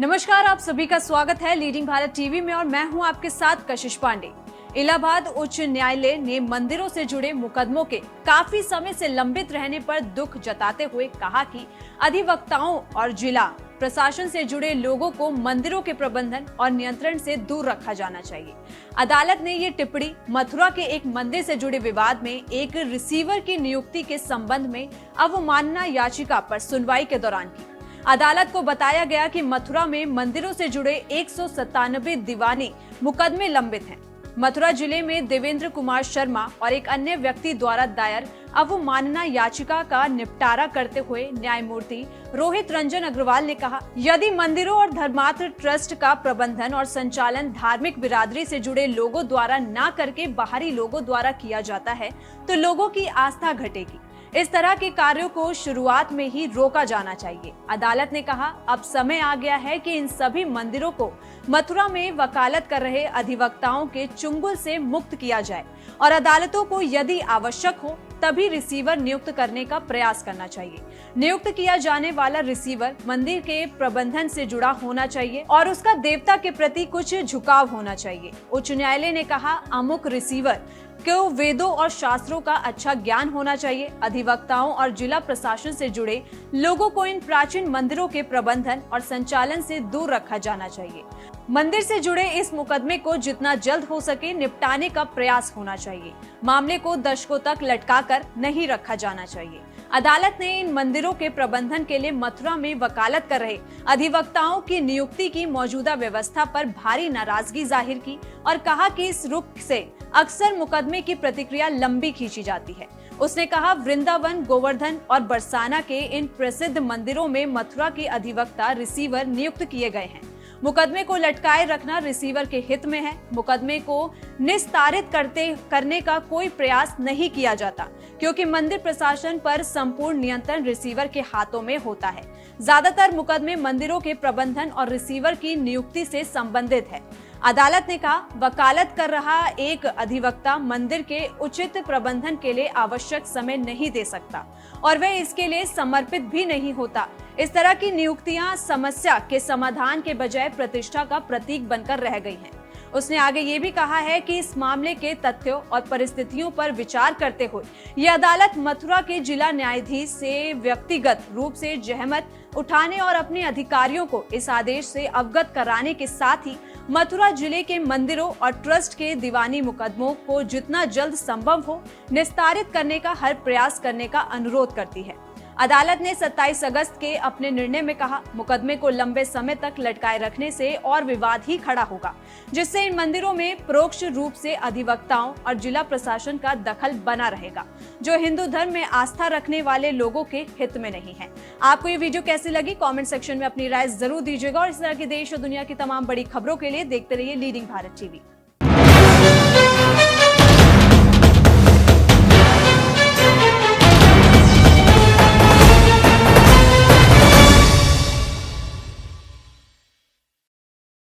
नमस्कार, आप सभी का स्वागत है लीडिंग भारत टीवी में और मैं हूं आपके साथ कशिश पांडे। इलाहाबाद उच्च न्यायालय ने मंदिरों से जुड़े मुकदमों के काफी समय से लंबित रहने पर दुख जताते हुए कहा कि अधिवक्ताओं और जिला प्रशासन से जुड़े लोगों को मंदिरों के प्रबंधन और नियंत्रण से दूर रखा जाना चाहिए। अदालत ने ये टिप्पणी मथुरा के एक मंदिर से जुड़े विवाद में एक रिसीवर की नियुक्ति के संबंध में अवमानना याचिका पर सुनवाई के दौरान की। अदालत को बताया गया कि मथुरा में मंदिरों से जुड़े 197 दीवानी मुकदमे लंबित हैं। मथुरा जिले में देवेंद्र कुमार शर्मा और एक अन्य व्यक्ति द्वारा दायर अवमानना याचिका का निपटारा करते हुए न्यायमूर्ति रोहित रंजन अग्रवाल ने कहा, यदि मंदिरों और धर्मार्थ ट्रस्ट का प्रबंधन और संचालन धार्मिक बिरादरी से जुड़े लोगों द्वारा न करके बाहरी लोगों द्वारा किया जाता है तो लोगों की आस्था घटेगी। इस तरह के कार्यों को शुरुआत में ही रोका जाना चाहिए। अदालत ने कहा, अब समय आ गया है कि इन सभी मंदिरों को मथुरा में वकालत कर रहे अधिवक्ताओं के चुंगल से मुक्त किया जाए और अदालतों को यदि आवश्यक हो तभी रिसीवर नियुक्त करने का प्रयास करना चाहिए। नियुक्त किया जाने वाला रिसीवर मंदिर के प्रबंधन से जुड़ा होना चाहिए और उसका देवता के प्रति कुछ झुकाव होना चाहिए। उच्च न्यायालय ने कहा, अमुक रिसीवर को वेदों और शास्त्रों का अच्छा ज्ञान होना चाहिए। अधिवक्ताओं और जिला प्रशासन से जुड़े लोगों को इन प्राचीन मंदिरों के प्रबंधन और संचालन से दूर रखा जाना चाहिए। मंदिर से जुड़े इस मुकदमे को जितना जल्द हो सके निपटाने का प्रयास होना चाहिए। मामले को दशकों तक लटकाकर नहीं रखा जाना चाहिए। अदालत ने इन मंदिरों के प्रबंधन के लिए मथुरा में वकालत कर रहे अधिवक्ताओं की नियुक्ति की मौजूदा व्यवस्था पर भारी नाराजगी जाहिर की और कहा कि इस रुख से अक्सर मुकदमे की प्रतिक्रिया लंबी खींची जाती है। उसने कहा, वृंदावन, गोवर्धन और बरसाना के इन प्रसिद्ध मंदिरों में मथुरा के अधिवक्ता रिसीवर नियुक्त किए गए हैं। मुकदमे को लटकाए रखना रिसीवर के हित में है। मुकदमे को निस्तारित करने का कोई प्रयास नहीं किया जाता क्योंकि मंदिर प्रशासन पर संपूर्ण नियंत्रण रिसीवर के हाथों में होता है। ज्यादातर मुकदमे मंदिरों के प्रबंधन और रिसीवर की नियुक्ति से संबंधित है। अदालत ने कहा, वकालत कर रहा एक अधिवक्ता मंदिर के उचित प्रबंधन के लिए आवश्यक समय नहीं दे सकता और वह इसके लिए समर्पित भी नहीं होता। इस तरह की नियुक्तियां समस्या के समाधान के बजाय प्रतिष्ठा का प्रतीक बनकर रह गई हैं। उसने आगे ये भी कहा है कि इस मामले के तथ्यों और परिस्थितियों पर विचार करते हुए ये अदालत मथुरा के जिला न्यायाधीश से व्यक्तिगत रूप से जहमत उठाने और अपने अधिकारियों को इस आदेश से अवगत कराने के साथ ही मथुरा जिले के मंदिरों और ट्रस्ट के दीवानी मुकदमों को जितना जल्द संभव हो निस्तारित करने का हर प्रयास करने का अनुरोध करती है। अदालत ने 27 अगस्त के अपने निर्णय में कहा, मुकदमे को लंबे समय तक लटकाए रखने से और विवाद ही खड़ा होगा, जिससे इन मंदिरों में परोक्ष रूप से अधिवक्ताओं और जिला प्रशासन का दखल बना रहेगा, जो हिंदू धर्म में आस्था रखने वाले लोगों के हित में नहीं है। आपको ये वीडियो कैसी लगी? कमेंट सेक्शन में अपनी राय जरूर दीजिएगा और इस तरह की देश और दुनिया की तमाम बड़ी खबरों के लिए देखते रहिए लीडिंग भारत टीवी।